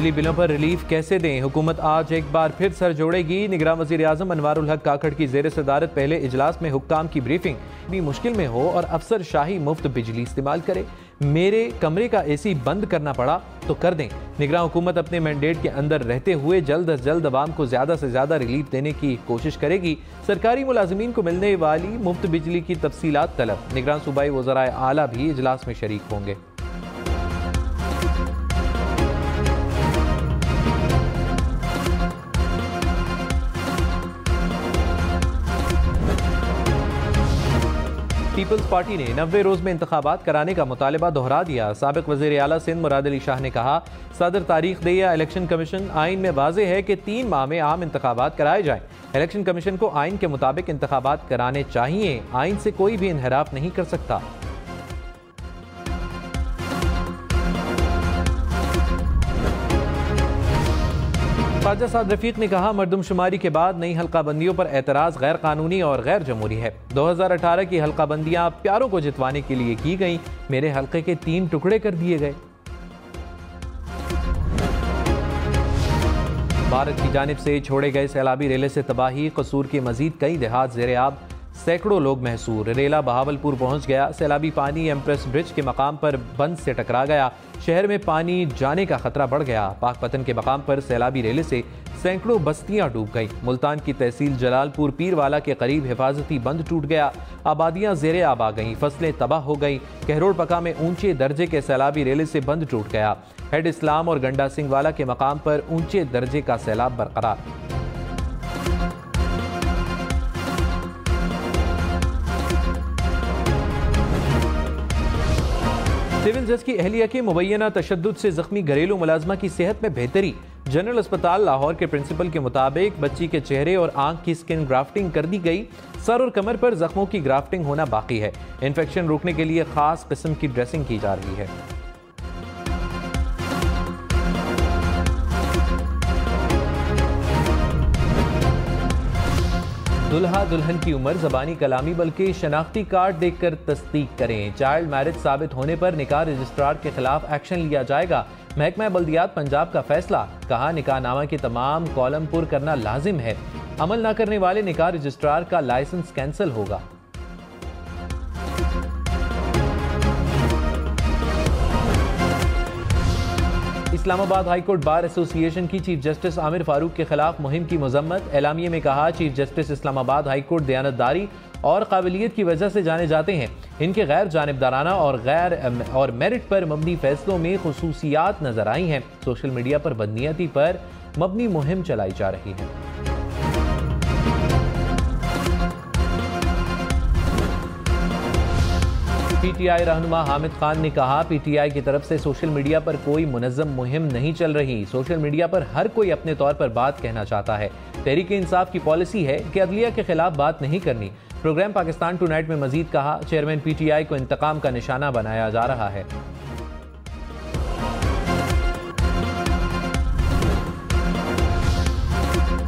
बिजली बिलों पर रिलीफ कैसे दें, हुकूमत आज एक बार फिर सर जोड़ेगी। निगरान वज़ीर आज़म अनवारुल हक काकड़ की ज़ेर सदारत पहले इजलास में हुक्काम की ब्रीफिंग। भी मुश्किल में हो और अफसर शाही मुफ्त बिजली इस्तेमाल करे, मेरे कमरे का AC बंद करना पड़ा तो कर दें। निगरान हुकूमत अपने मैंडेट के अंदर रहते हुए जल्द अज जल्द अवाम को ज़्यादा से ज़्यादा रिलीफ देने की कोशिश करेगी। सरकारी मुलाजिमीन को मिलने वाली मुफ्त बिजली की तफसीलात तलब। निगरान सूबाई वज़राए आला भी इजलास में शरीक होंगे। पीपल्स पार्टी ने 90 रोज में इंतखाबात कराने का मुतालबा दोहरा दिया। साबिक वज़ीर आला सिंध मुराद अली शाह ने कहा, सदर तारीख दे या इलेक्शन कमीशन, आइन में वाज़े है कि 3 माह में आम इंतखाबात कराए जाएं। इलेक्शन कमीशन को आइन के मुताबिक इंतखाबात कराने चाहिए, आइन से कोई भी इनहराफ नहीं कर सकता। ख्वाजा साद रफीक ने कहा, मरदमशुमारी के बाद नई हल्काबंदियों पर एतराज़ गैर कानूनी और गैर जमहूरी है। 2018 की हल्काबंदियां प्यारों को जितवाने के लिए की गई, मेरे हल्के के 3 टुकड़े कर दिए गए। भारत की जानिब से छोड़े गए सैलाबी रेले से तबाही, कसूर के मजीद कई देहात ज़ेरे आब, सैकड़ों लोग महसूर। रेला बहावलपुर पहुंच गया। सैलाबी पानी एम्प्रेस ब्रिज के मकाम पर बंद से टकरा गया। शहर में पानी जाने का खतरा बढ़ गया। पाकपतन के मकाम पर सैलाबी रेले से सैकड़ों बस्तियां डूब गईं। मुल्तान की तहसील जलालपुर पीरवाला के करीब हिफाजती बंद टूट गया। आबादियां ज़ेरे आब आ गईं, फसलें तबाह हो गईं। कहरोड़ पका में ऊंचे दर्जे के सैलाबी रेले से बंद टूट गया। हेड इस्लाम और गंडा सिंह वाला के मकाम पर ऊंचे दर्जे का सैलाब बरकरार। सिविल जज की अहलिया के मुबैना तशद्दुद से जख्मी घरेलू मुलाजमा की सेहत में बेहतरी। जनरल अस्पताल लाहौर के प्रिंसिपल के मुताबिक बच्ची के चेहरे और आंख की स्किन ग्राफ्टिंग कर दी गई। सर और कमर पर जख्मों की ग्राफ्टिंग होना बाकी है। इन्फेक्शन रोकने के लिए खास किस्म की ड्रेसिंग की जा रही है। दुल्हा दुल्हन की उम्र ज़बानी कलामी बल्कि शनाख्ती कार्ड देखकर तस्दीक करें। चाइल्ड मैरिज साबित होने पर निकाह रजिस्ट्रार के खिलाफ एक्शन लिया जाएगा। महकमा बल्दियात पंजाब का फैसला, कहा निकाह नामा के तमाम कॉलम पुर करना लाजिम है। अमल न करने वाले निकाह रजिस्ट्रार का लाइसेंस कैंसिल होगा। इस्लामाबाद हाईकोर्ट बार एसोसिएशन की चीफ जस्टिस आमिर फारूक के खिलाफ मुहिम की मजम्मत। एलामिये में कहा, चीफ जस्टिस इस्लामाबाद हाईकोर्ट दयानतदारी और काबिलियत की वजह से जाने जाते हैं। इनके गैर जानिबदाराना और मेरिट पर मबनी फैसलों में खुसूसियात नजर आई हैं। सोशल मीडिया पर बदनीयती पर मबनी मुहिम चलाई जा रही है। PTI रहनुमा हामिद खान ने कहा, PTI की तरफ से सोशल मीडिया पर कोई मुनज़्ज़म मुहिम नहीं चल रही। सोशल मीडिया पर हर कोई अपने तौर पर बात कहना चाहता है। तहरीक इंसाफ की पॉलिसी है कि अदलिया के खिलाफ बात नहीं करनी। प्रोग्राम पाकिस्तान टुनाइट में मजीद कहा, चेयरमैन PTI को इंतकाम का निशाना बनाया जा रहा है।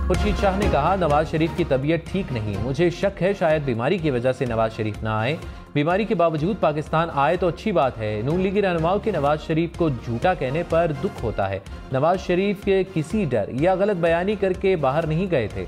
खुर्शीद शाह ने कहा, नवाज शरीफ की तबीयत ठीक नहीं, मुझे शक है शायद बीमारी की वजह से नवाज शरीफ ना आए। बीमारी के बावजूद पाकिस्तान आए तो अच्छी बात है। नून लीगी रहनुमाओं के नवाज शरीफ को झूठा कहने पर दुख होता है। नवाज शरीफ के किसी डर या गलत बयानी करके बाहर नहीं गए थे।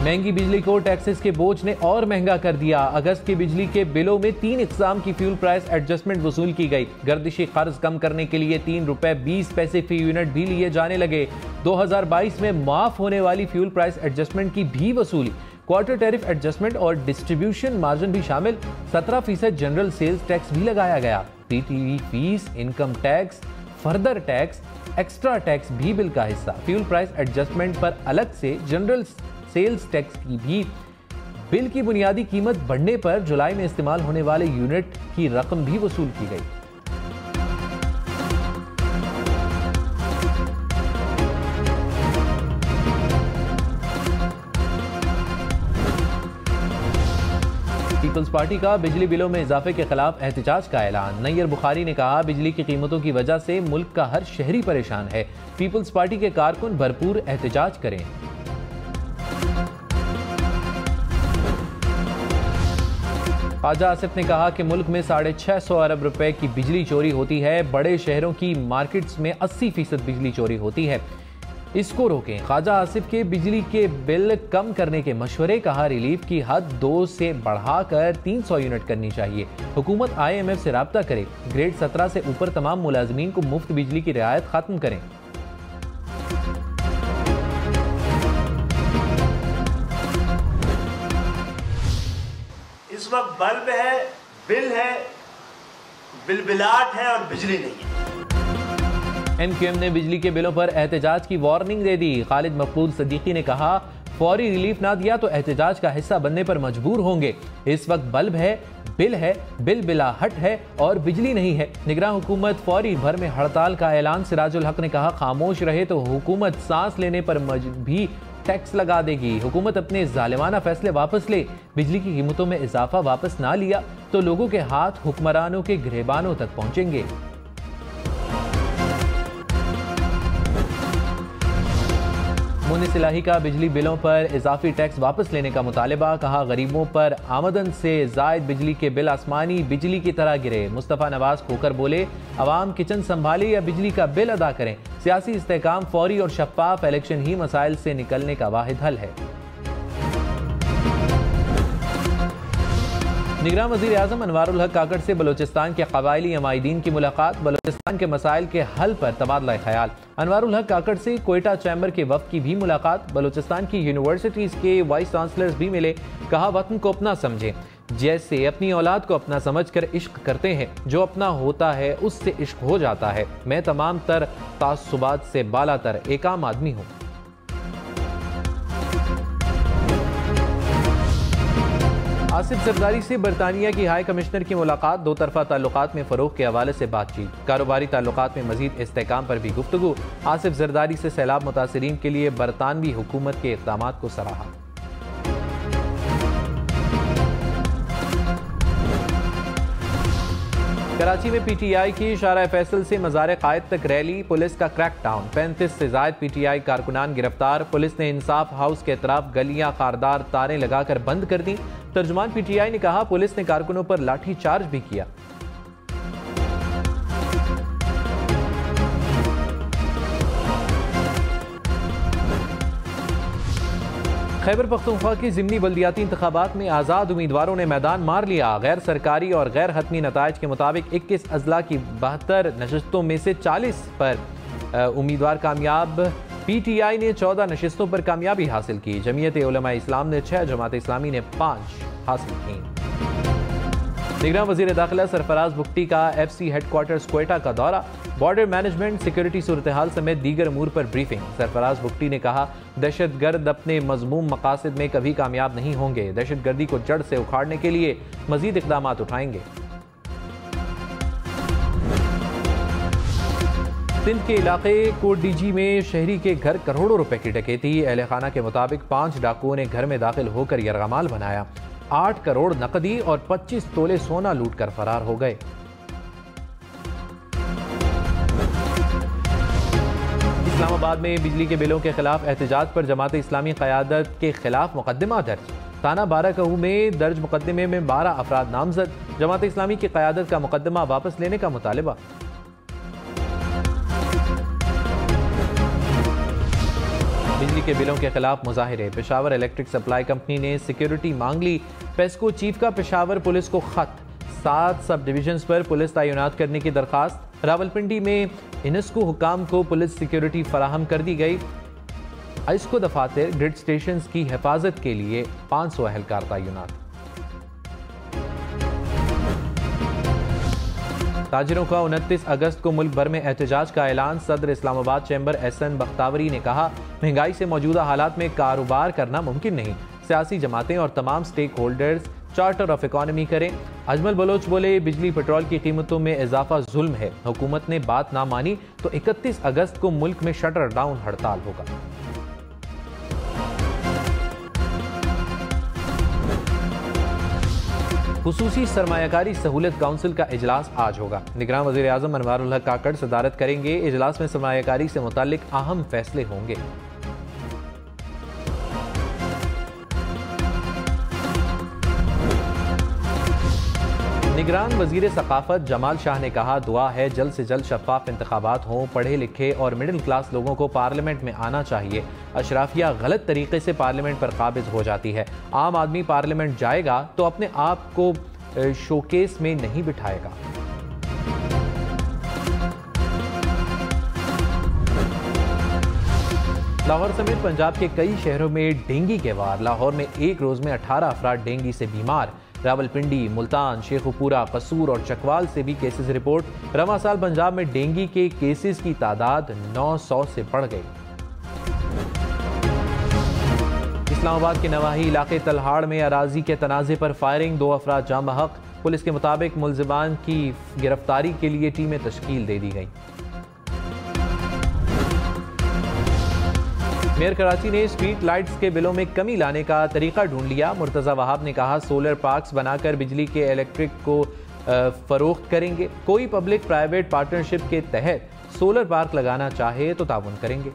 महंगी बिजली को टैक्सेस के बोझ ने और महंगा कर दिया। अगस्त के बिजली के बिलों में 3 इक़साम की फ्यूल प्राइस एडजस्टमेंट वसूल की गई। गर्दिशी कर्ज कम करने के लिए 3 रुपए 20 पैसे फी यूनिट भी लिए जाने लगे। 2022 में माफ होने वाली फ्यूल प्राइस एडजस्टमेंट की भी वसूली। क्वार्टर टैरिफ एडजस्टमेंट और डिस्ट्रीब्यूशन मार्जिन भी शामिल। 17% जनरल सेल्स टैक्स भी लगाया गया। PTV fees, income tax, further tax, extra tax भी बिल का हिस्सा। फ्यूल प्राइस एडजस्टमेंट पर अलग से जनरल सेल्स टैक्स की भी। बिल की बुनियादी कीमत बढ़ने पर जुलाई में इस्तेमाल होने वाले यूनिट की रकम भी वसूल की गई। पीपल्स पार्टी का बिजली बिलों में इजाफे के खिलाफ एहतजाज का ऐलान। नैयर बुखारी ने कहा, बिजली की कीमतों की वजह से मुल्क का हर शहरी परेशान है। पीपल्स पार्टी के कारकुन भरपूर एहतजाज करें। ख्वाजा आसिफ ने कहा कि मुल्क में 650 अरब रुपए की बिजली चोरी होती है। बड़े शहरों की मार्केट्स में 80% बिजली चोरी होती है, इसको रोकें। ख्वाजा आसिफ के बिजली के बिल कम करने के मशवरे। कहा रिलीफ की हद 2 से बढ़ाकर 300 यूनिट करनी चाहिए। हुकूमत IMF से राब्ता करे। ग्रेड 17 से ऊपर तमाम मुलाजमीन को मुफ्त बिजली की रियायत खत्म करें। इस वक्त बल्ब है, बिल है, बिलबिलाट है और बिजली नहीं है। MQM ने बिजली के बिलों पर एहतजाज की वार्निंग दे दी। खालिद मकबूल सदीकी ने कहा फौरी रिलीफ ना दिया तो एहतजाज का हिस्सा बनने पर मजबूर होंगे। इस वक्त बल्ब है, बिल बिलाहट है और बिजली नहीं है। निगरान हुकूमत फौरी भर में हड़ताल का ऐलान। सिराजुल हक ने कहा खामोश रहे तो हुकूमत सांस लेने पर भी टैक्स लगा देगी। हुकूमत अपने जालिमाना फैसले वापस ले। बिजली की कीमतों में इजाफा वापस ना लिया तो लोगों के हाथ हुक्मरानों के गिरेबानों तक पहुंचेंगे। मुनिसिलाही का बिजली बिलों पर इजाफी टैक्स वापस लेने का मुतालबा। कहा गरीबों पर आमदन से जायद बिजली के बिल आसमानी बिजली की तरह गिरे। मुस्तफ़ा नवाज खोकर बोले अवाम किचन संभाले या बिजली का बिल अदा करें। सियासी इस्तेहकाम फौरी और शफाफ इलेक्शन ही मसाइल से निकलने का वाहिद हल है। निगरान वज़ीर आज़म अनवारुल हक काकड़ से बलोचिस्तान के कबायली अमायदीन की मुलाकात। बलोचिस्तान के मसाइल के हल पर तबादला ख्याल। अनवारुल हक काकड़ से कोयटा चैम्बर के वफ़द की भी मुलाकात। बलोचिस्तान की यूनिवर्सिटीज़ के वाइस चांसलर्स भी मिले। कहा वतन को अपना समझें, जैसे अपनी औलाद को अपना समझकर इश्क करते हैं। जो अपना होता है उससे इश्क हो जाता है। मैं तमाम तर तासुबात से बालातर एक आम आदमी हूँ। आसिफ जरदारी से बरतानिया की हाई कमिश्नर की मुलाकात। दो तरफा ताल्लुकात में फरोग के हवाले से बातचीत। कारोबारी ताल्लुकात में मजीद इस्तेहकाम पर भी गुफ्तगू। आसिफ जरदारी से सैलाब मुतासिरीन के लिए बरतानवी हुकूमत के इक़दामात को सराहा। कराची में PTI की शारा फैसल से मज़ार कायद तक रैली। पुलिस का क्रैकडाउन। 35 से ज़ायद PTI कारकुनान गिरफ्तार। पुलिस ने इंसाफ हाउस के अतराफ गलियां खारदार तारें लगाकर बंद कर दी। तर्जुमान PTI ने कहा पुलिस ने कारकुनों पर लाठी चार्ज भी किया। खैबर पख्तूनख्वा की ज़िमनी बल्दियाती इंतखाबात में आज़ाद उम्मीदवारों ने मैदान मार लिया। गैर सरकारी और गैर हतमी नताइज के मुताबिक 21 अजला की 72 नशस्तों में से 40 पर उम्मीदवार कामयाब। PTI ने 14 नशस्तों पर कामयाबी हासिल की। जमीयत उलमा इस्लाम ने 6, जमात इस्लामी ने 5 हासिल की। निगरान वज़ीर दाखिला सरफराज बुगटी का FC हेडक्वार्टर्स कोयटा का दौरा। बॉर्डर मैनेजमेंट, सिक्योरिटी सूरत हाल समेत दीगर अमूर पर ब्रीफिंग। सरफराज बुगटी ने कहा दहशतगर्द अपने मज़मूम मकासद में कभी कामयाब नहीं होंगे। दहशतगर्दी को जड़ से उखाड़ने के लिए मजीद इक़दामात उठाएंगे। सिंध के इलाके कोट DG में शहरी के घर करोड़ों रुपए की डकैती। अहले खाना के मुताबिक 5 डाकुओं ने घर में दाखिल होकर यरगमाल बनाया। 8 करोड़ नकदी और 25 तोले सोना लूट कर फरार हो गए। इस्लामाबाद में बिजली के बिलों के खिलाफ एहतजाज पर जमात इस्लामी क़यादत के खिलाफ मुकदमा दर्ज। थाना बाराकहू में दर्ज मुकदमे में 12 अफराद नामजद। जमात इस्लामी की क़यादत का मुकदमा वापस लेने का मुतालबा। बिजली के बिलों के खिलाफ मुजाहिरे। पेशावर इलेक्ट्रिक सप्लाई कंपनी ने सिक्योरिटी मांग ली। पेस्को चीफ का पेशावर पुलिस को खत। 7 सब डिविजन्स पर पुलिस तैनात करने की दरखास्त। रावलपिंडी में इनस्को हुकाम को पुलिस सिक्योरिटी फराहम कर दी गई। आइस्को दफातर ग्रिड स्टेशन की हिफाजत के लिए 500 अहलकार तैनात। ताजिरों का 29 अगस्त को मुल्क भर में एहतजाज का ऐलान। सदर इस्लामाबाद चैम्बर SN बख्तावरी ने कहा महंगाई से मौजूदा हालात में कारोबार करना मुमकिन नहीं। सियासी जमातें और तमाम stakeholders charter of economy करें। अजमल बलोच बोले बिजली पेट्रोल की कीमतों में इजाफा जुल्म है। हुकूमत ने बात ना मानी तो 31 अगस्त को मुल्क में शटर डाउन हड़ताल होगा। खुसूसी सरमायाकारी सहूलत काउंसिल का इजलास आज होगा। निगरान वज़ीर आज़म अनवारुल हक काकड़ सदारत करेंगे। इजलास में सरमायाकारी से मुताल्लिक अहम फैसले होंगे। निगरान वजीर सकाफत जमाल शाह ने कहा, दुआ है जल्द से जल्द शफाफ इंतखाबात हों, पढ़े लिखे और मिडिल क्लास लोगों को पार्लियामेंट में आना चाहिए। अशराफिया गलत तरीके से पार्लियामेंट पर काबिज हो जाती है। आम आदमी पार्लियामेंट जाएगा तो अपने आप को शोकेस में नहीं बिठाएगा। लाहौर समेत पंजाब के कई शहरों में डेंगू के वार। लाहौर में एक रोज में 18 अफराद डेंगू से बीमार। रावलपिंडी, मुल्तान, शेखुपुरा, कसूर और चकवाल से भी केसेस रिपोर्ट। रवां साल पंजाब में डेंगू के केसेस की तादाद 900 से बढ़ गई। इस्लामाबाद के नवाही इलाके तलहाड़ में अराजी के तनाज़े पर फायरिंग, 2 अफराद जाँ बहक। पुलिस के मुताबिक मुलजिमान की गिरफ्तारी के लिए टीमें तश्कील दे दी गई। मेयर कराची ने स्ट्रीट लाइट्स के बिलों में कमी लाने का तरीका ढूंढ लिया। मुर्तज़ा वहाब ने कहा, सोलर पार्क्स बनाकर बिजली के इलेक्ट्रिक को फरोख्त करेंगे। कोई पब्लिक प्राइवेट पार्टनरशिप के तहत सोलर पार्क लगाना चाहे तो ताउन करेंगे।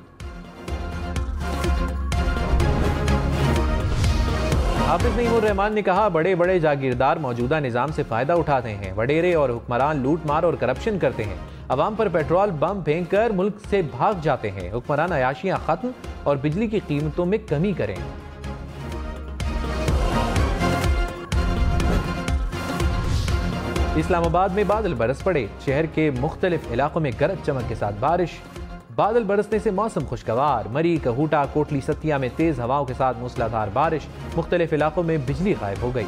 हाफिज नईमुर रहमान ने कहा, बड़े बड़े जागीरदार मौजूदा निज़ाम से फ़ायदा उठाते हैं। वडेरे और हुक्मरान लूट मार और करप्शन करते हैं। अवाम पर पेट्रोल बम फेंक कर मुल्क से भाग जाते हैं। हुक्मरान अयाशियां खत्म और बिजली की कीमतों में कमी करें। इस्लामाबाद में बादल बरस पड़े। शहर के मुख्तलिफ इलाकों में गरज चमक के साथ बारिश। बादल बरसने से मौसम खुशगवार। मरी, कहूटा, कोटली, सतिया में तेज हवाओं के साथ मूसलाधार बारिश। मुख्तलिफ इलाकों में बिजली गायब हो गई।